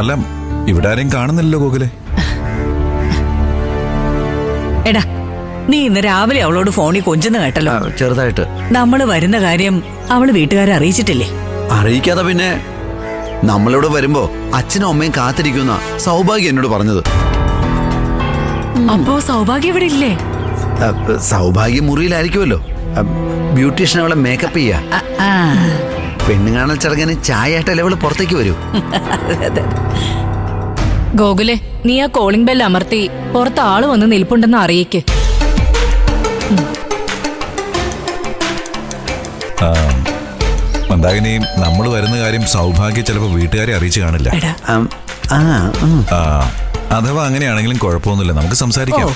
അല്ല, ഇവിടെ ആരെയും കാണുന്നില്ലല്ലോ ഗോകുലെ. എടാ, നീ ഇന്ന് രാവിലെ അവളോട് ഫോണിൽ കൊഞ്ചെന്ന് കേട്ടല്ലോ. ചെറുതായിട്ട്. നമ്മള് വരുന്ന കാര്യം അവള് വീട്ടുകാരെ അറിയിച്ചിട്ടില്ലേ? അറിയിക്കാതെ പിന്നെ നമ്മളിവിടെ വരുമ്പോ അച്ഛനും അമ്മയും കാത്തിരിക്കുന്ന സൗഭാഗ്യം എന്നോട് പറഞ്ഞത്. അപ്പോ സൗഭാഗ്യം ഇവിടെ ഇല്ലേ? സൗഭാഗ്യം മുറിയിലായിരിക്കുമല്ലോ. ബ്യൂട്ടീഷ്യൻ അവളെ മേക്കപ്പ് ചെയ്യാ. പെണ്ണുകാണൽ ചടങ്ങിന് ചായയായിട്ടല്ലേ അവള് പുറത്തേക്ക് വരൂ. ഗോകുലെ, നീ ആ കോളിംഗ് ബെൽ അമർത്തി പുറത്ത് ആള് വന്ന് നിൽപ്പുണ്ടെന്ന് അറിയിക്ക്. മന്ദാകിനി, നമ്മൾ വരുന്ന കാര്യം സൗഭാഗ്യ ചിലപ്പോ വീട്ടുകാരെ അറിയിച്ചു കാണില്ല. അഥവാ അങ്ങനെയാണെങ്കിലും കുഴപ്പമൊന്നുമില്ല, നമുക്ക് സംസാരിക്കാം.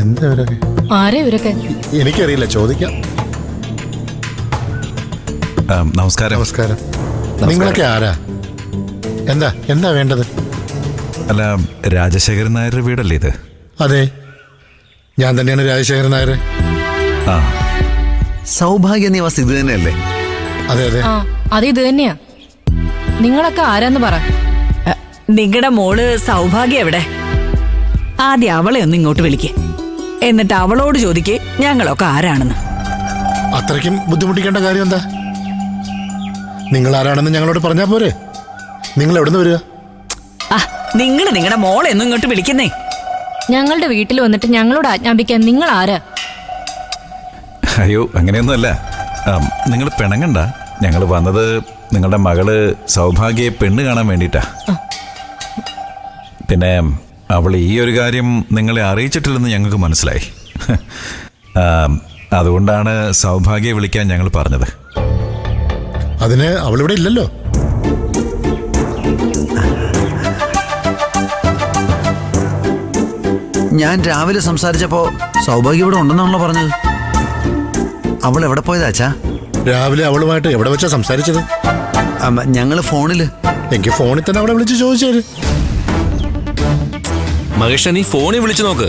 എന്താ ഇവരൊക്കെ? ആരെ ഇവരൊക്കെ? എനിക്കറിയില്ല, ചോദിക്കാം. നമസ്കാരം. നമസ്കാരം. നിങ്ങളൊക്കെ ആരാ? എന്താ എന്താ വേണ്ടത്? അല്ല, രാജശേഖരൻ നായരുടെ വീടല്ലേ ഇത്? അതെ, ഞാൻ തന്നെയാണ് രാജശേഖരൻ നായർ. സൗഭാഗ്യ നിവാസ് ഇത് തന്നെയല്ലേ? അതെ അതെ. അത് ഇത് തന്നെയാ. നിങ്ങളൊക്കെ ആരാന്ന് പറ. നിങ്ങളുടെ മോള് സൗഭാഗ്യം എവിടെ? ആദ്യം അവളെ ഒന്ന് ഇങ്ങോട്ട് വിളിക്ക്, എന്നിട്ട് അവളോട് ചോദിക്ക് ഞങ്ങളൊക്കെ ആരാണെന്ന്. അത്രയ്ക്കും ബുദ്ധിമുട്ടിക്കേണ്ട കാര്യം എന്താ? നിങ്ങൾ ആരാണെന്ന് ഞങ്ങളോട് പറഞ്ഞാ പോരെ? നിങ്ങൾ എവിടെ നിന്ന് വരിക? നിങ്ങൾ നിങ്ങളുടെ മോളെ ഒന്നും ഇങ്ങോട്ട് വിളിക്കുന്നേ. ഞങ്ങളുടെ വീട്ടിൽ വന്നിട്ട് ഞങ്ങളോട് ആജ്ഞാപിക്കാൻ നിങ്ങൾ ആരാ? അയ്യോ, അങ്ങനെയൊന്നുമല്ല. നിങ്ങൾ പിണങ്ങണ്ട. ഞങ്ങൾ വന്നത് നിങ്ങളുടെ മകള് സൗഭാഗ്യയെ പെണ്ണ് കാണാൻ വേണ്ടിയിട്ടാ. പിന്നെ അവൾ ഈ ഒരു കാര്യം നിങ്ങളെ അറിയിച്ചിട്ടില്ലെന്ന് ഞങ്ങൾക്ക് മനസ്സിലായി. അതുകൊണ്ടാണ് സൗഭാഗ്യയെ വിളിക്കാൻ ഞങ്ങൾ പറഞ്ഞത്. അതിന് അവളിവിടെ ഇല്ലല്ലോ. ഞാൻ രാവിലെ സംസാരിച്ചപ്പോ സൗഭാഗ്യം ഇവിടെ ഉണ്ടെന്നാണല്ലോ പറഞ്ഞത്. അവൾ എവിടെ പോയതാ അച്ഛാ? രാവിലെ അവളുമായിട്ട് എവിടെ വെച്ചാ സംസാരിച്ചത്? ഞങ്ങള് ഫോണില്. എനിക്ക് ഫോണിൽ തന്നെ അവളെ വിളിച്ച് ചോദിച്ചേര്. മഹേഷ, നീ ഫോണിൽ വിളിച്ചു നോക്ക്.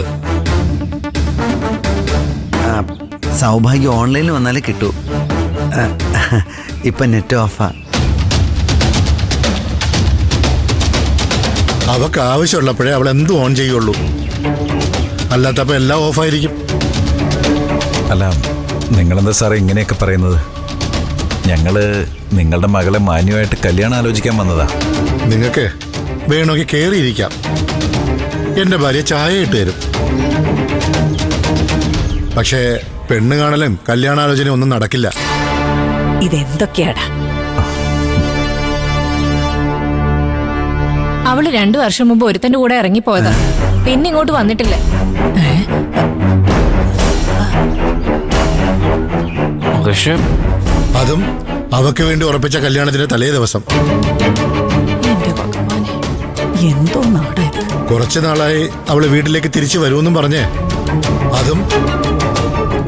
സൗഭാഗ്യം ഓൺലൈനിൽ വന്നാലേ കിട്ടൂ. ഇപ്പൊ നെറ്റ് ഓഫാ. അവക്ക് ആവശ്യമുള്ളപ്പോഴേ അവൾ എന്തും ഓൺ ചെയ്യുള്ളൂ, അല്ലാത്തപ്പോ എല്ലാം ഓഫായിരിക്കും. അല്ല, നിങ്ങളെന്താ സാറേ ഇങ്ങനെയൊക്കെ പറയുന്നത്? ഞങ്ങള് നിങ്ങളുടെ മകളെ മാന്യമായിട്ട് കല്യാണം ആലോചിക്കാൻ വന്നതാ. നിങ്ങൾക്ക് വേണമെങ്കിൽ കയറിയിരിക്കാം. എന്റെ ഭാര്യ ചായ ഇട്ട് തരും. പക്ഷേ പെണ്ണ് കാണലും കല്യാണാലോചനയും ഒന്നും നടക്കില്ല. ഇതെന്തൊക്കെയാടാ? അവള് 2 വർഷം മുമ്പ് ഒരുത്തന്റെ കൂടെ ഇറങ്ങിപ്പോയതാ. പിന്നെ ഇങ്ങോട്ട് വന്നിട്ടില്ല. അതും അവക്ക് വേണ്ടി ഉറപ്പിച്ച കല്യാണത്തിന്റെ തലേ ദിവസം. എന്തോ നാടാ ഇത്. കുറച്ചു നാളായി അവള് വീട്ടിലേക്ക് തിരിച്ചു വരുമെന്നും പറഞ്ഞേ, അതും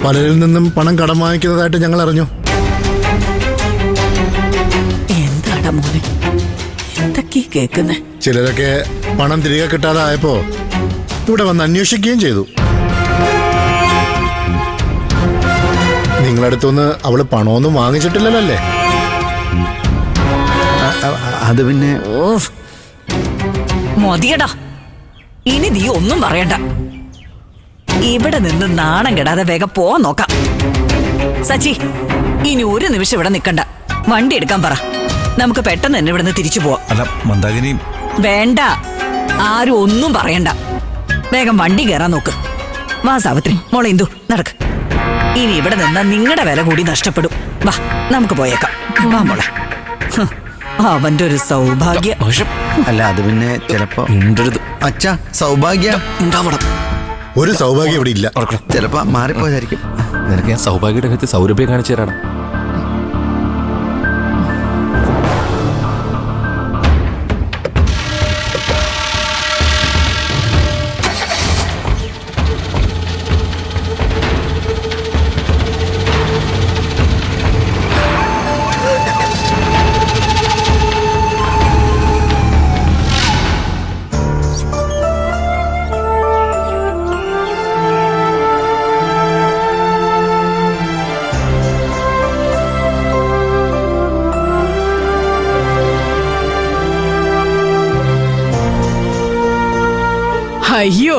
പലരിൽ നിന്നും പണം കടം വാങ്ങിക്കുന്നതായിട്ട് ഞങ്ങൾ അറിഞ്ഞു. എന്താടാ മോനെ എന്തൊക്കെ കേൾക്കുന്നേ? ചിലരൊക്കെ പണം തിരികെ കിട്ടാതായപ്പോ ഇവിടെ വന്ന് അന്വേഷിക്കുകയും ചെയ്തു. നിങ്ങളടുത്തുനിന്ന് അവള് പണമൊന്നും വാങ്ങിച്ചിട്ടില്ലല്ലോ അല്ലേ? അത് പിന്നെ മതിയടാ, ഇനി നീ ഒന്നും പറയണ്ട. ഇവിടെ നിന്ന് നാണം കെടാതെ വേഗം പോവാൻ നോക്കാം. സച്ചി, ഇനി ഒരു നിമിഷം ഇവിടെ നിൽക്കണ്ട, വണ്ടി എടുക്കാൻ പറ. നമുക്ക് പെട്ടെന്ന് തന്നെ ഇവിടുന്ന് തിരിച്ചു പോവാം. അല്ല മന്ദാകിനി. വേണ്ട, ആരും ഒന്നും പറയണ്ട. വേഗം വണ്ടി കയറാൻ നോക്ക്. വാ സാവിത്രി, മോളെ ഇന്ദു നടക്ക്. ഇനി ഇവിടെ നിന്നാ നിങ്ങളുടെ വില കൂടി നഷ്ടപ്പെടും. വാ, നമുക്ക് പോയേക്കാം. വാ മോളെ. അവന്റെ ഒരു സൗഭാഗ്യം. അല്ല, അത് പിന്നെ ചിലപ്പോ അച്ഛാ സൗഭാഗ്യ ഒരു സൗഭാഗ്യം ഇവിടെ ഇല്ല. ചിലപ്പോ മാറിപ്പോയതായിരിക്കും. നിനക്ക് ഞാൻ സൗഭാഗ്യയുടെ അടുത്ത് സൗരഭ്യം കാണിച്ചു തരാണ്.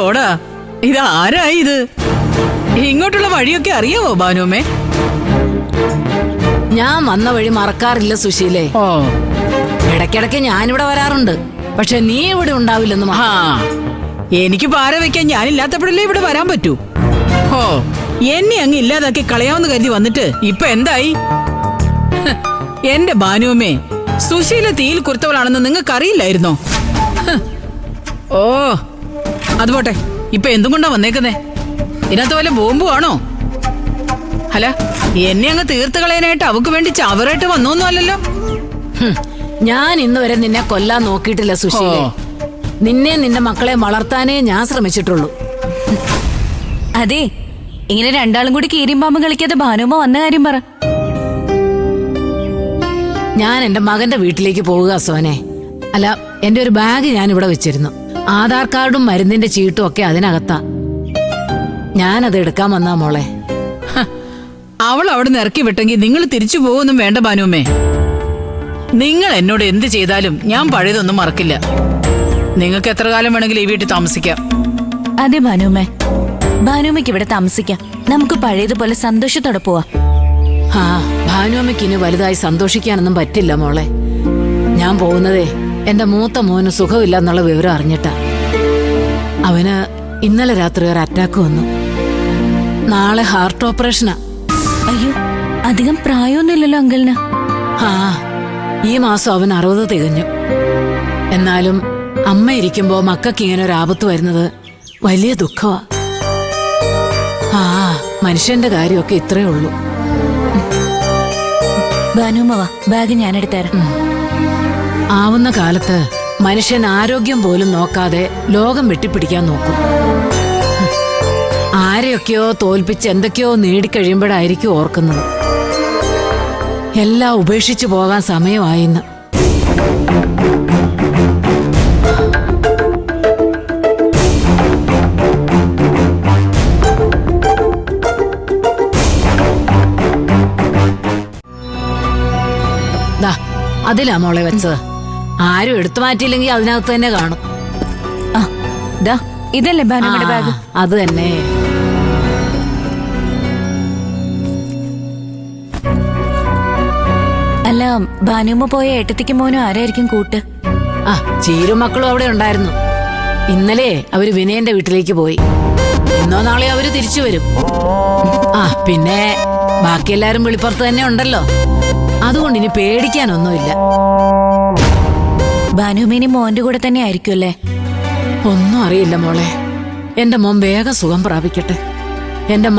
പോടാ, ഇത് ആരായി ഇത്? ഇങ്ങോട്ടുള്ള വഴിയൊക്കെ അറിയാവോ ഭാനുമേ? ഞാൻ വന്ന വഴി മറക്കാറില്ല സുശീലേ. ഓ, ഇടയ്ക്കിടയ്ക്ക് ഞാനിവിടെ വരാറുണ്ട്. പക്ഷെ നീ ഇവിടെ ഉണ്ടാവില്ലെന്ന് ആ, എനിക്ക് പാര വെക്കാൻ ഞാനില്ലാത്തപ്പോഴല്ലേ ഇവിടെ വരാൻ പറ്റൂ. ഓ, എന്നെ അങ്ങ് ഇല്ലാതാക്കി കളയാമെന്ന് കരുതി വന്നിട്ട് ഇപ്പൊ എന്തായി? ഹ്, എന്റെ ഭാനുവമ്മേ, സുശീല തീയിൽ കുരുത്തവളാണെന്ന് നിങ്ങൾക്ക് അറിയില്ലായിരുന്നോ? ഓ, അത് പോട്ടെ, ഇപ്പൊ എന്തും കൊണ്ടാ വന്നേക്കുന്നേ? ഇതിനകത്ത് വല്ല ബോംബുവാണോ? അല്ല, എന്നെ അങ്ങ് തീർത്ത് കളയാനായിട്ട് അവക്ക് വേണ്ടി ചവറായിട്ട് വന്നോന്നും അല്ലല്ലോ. ഞാൻ ഇന്ന് വരെ നിന്നെ കൊല്ലാൻ നോക്കിയിട്ടില്ല സുശീലേ. ഓ. നിന്നെ നിന്റെ മക്കളെ വളർത്താനേ ഞാൻ ശ്രമിച്ചിട്ടുള്ളൂ. അതെ, ഇങ്ങനെ രണ്ടാളും കൂടി കീരിയും പാമ്പും കളിക്കാതെ ഭാനുമ്മ വന്ന കാര്യം പറ. ഞാൻ എന്റെ മകന്റെ വീട്ടിലേക്ക് പോവുക സോനെ. അല്ല, എന്റെ ഒരു ബാഗ് ഞാൻ ഇവിടെ വെച്ചിരുന്നു. ആധാർ കാർഡും മരുന്നിന്റെ ചീട്ടും ഒക്കെ അതിനകത്താ. ഞാനത് എടുക്കാൻ വന്നാ മോളെ. ഹ, അവൾ അവിടെ നിന്ന് ഇറക്കി വിട്ടെങ്കിൽ നിങ്ങൾ തിരിച്ചു പോകുമെന്നും വേണ്ട ഭാനുമ്മേ. നിങ്ങൾ എന്നോട് എന്ത് ചെയ്താലും ഞാൻ പഴയതൊന്നും മറക്കില്ല. നിങ്ങൾക്ക് എത്ര കാലം വേണമെങ്കിലും ഈ വീട്ടിൽ താമസിക്കാം. അതെ ഭാനുമ്മേ, ഭാനുമ്മയ്ക്ക് ഇവിടെ താമസിക്കാം. നമുക്ക് പഴയതുപോലെ സന്തോഷത്തോടെ പോവാ. ആ, ഭാനുവമ്മയ്ക്ക് ഇനി വലുതായി സന്തോഷിക്കാനൊന്നും പറ്റില്ല മോളെ. ഞാൻ പോകുന്നതേ എന്റെ മൂത്ത മോന് സുഖമില്ല എന്നുള്ള വിവരം അറിഞ്ഞിട്ടാ. അവന് ഇന്നലെ രാത്രി ഒരു അറ്റാക്ക് വന്നു. നാളെ ഹാർട്ട് ഓപ്പറേഷനാ. അയ്യോ, അധികം പ്രായമൊന്നുമില്ലല്ലോ അങ്കിളിന്. ആ, ഈ മാസം അവൻ 60 തികഞ്ഞു. എന്നാലും അമ്മ ഇരിക്കുമ്പോ മക്കൾക്ക് ഇങ്ങനെ ഒരു ആപത്ത് വരുന്നത് വലിയ ദുഃഖമാ. ആ, മനുഷ്യന്റെ കാര്യമൊക്കെ ഇത്രേ ഉള്ളൂ. ഭാനുമ്മ വാ, ബാഗ് ഞാൻ എടുത്തരാം. ആവുന്ന കാലത്ത് മനുഷ്യൻ ആരോഗ്യം പോലും നോക്കാതെ ലോകം വെട്ടിപ്പിടിക്കാൻ നോക്കും. ആരെയൊക്കെയോ തോൽപ്പിച്ച് എന്തൊക്കെയോ നേടിക്കഴിയുമ്പോഴായിരിക്കും ഓർക്കുന്നത് എല്ലാം ഉപേക്ഷിച്ചു പോകാൻ സമയമായിന്ന്. ദാ, അതിലാ മോളെ വെച്ചത്. ആരും എടുത്തു മാറ്റിയില്ലെങ്കിൽ അതിനകത്ത് തന്നെ കാണും. ആ, ദാ ഇതല്ലേ ഭാനുമ്മയുടെ ബാഗ്? അത് തന്നെ. അല്ല, ഭാനുമ്മ പോയ ഏട്ടത്തിക്ക് മോനും ആരായിരിക്കും കൂട്ട്? ആ, ചീരും മക്കളും അവിടെ ഉണ്ടായിരുന്നു. ഇന്നലെ അവര് വിനയന്റെ വീട്ടിലേക്ക് പോയി. ഇന്നോ നാളെയോ അവര് തിരിച്ചു വരും. ആ, പിന്നെ ബാക്കി എല്ലാരും വെളിപ്പുറത്ത് തന്നെ ഉണ്ടല്ലോ. അതുകൊണ്ട് ഇനി പേടിക്കാനൊന്നുമില്ല. ഭാനുമ്മേനി മോന്റെ കൂടെ തന്നെ ആയിരിക്കും അല്ലേ? ഒന്നും അറിയില്ല മോളെ. എന്റെ മോൻ വേഗം സുഖം പ്രാപിക്കട്ടെ. എന്റെ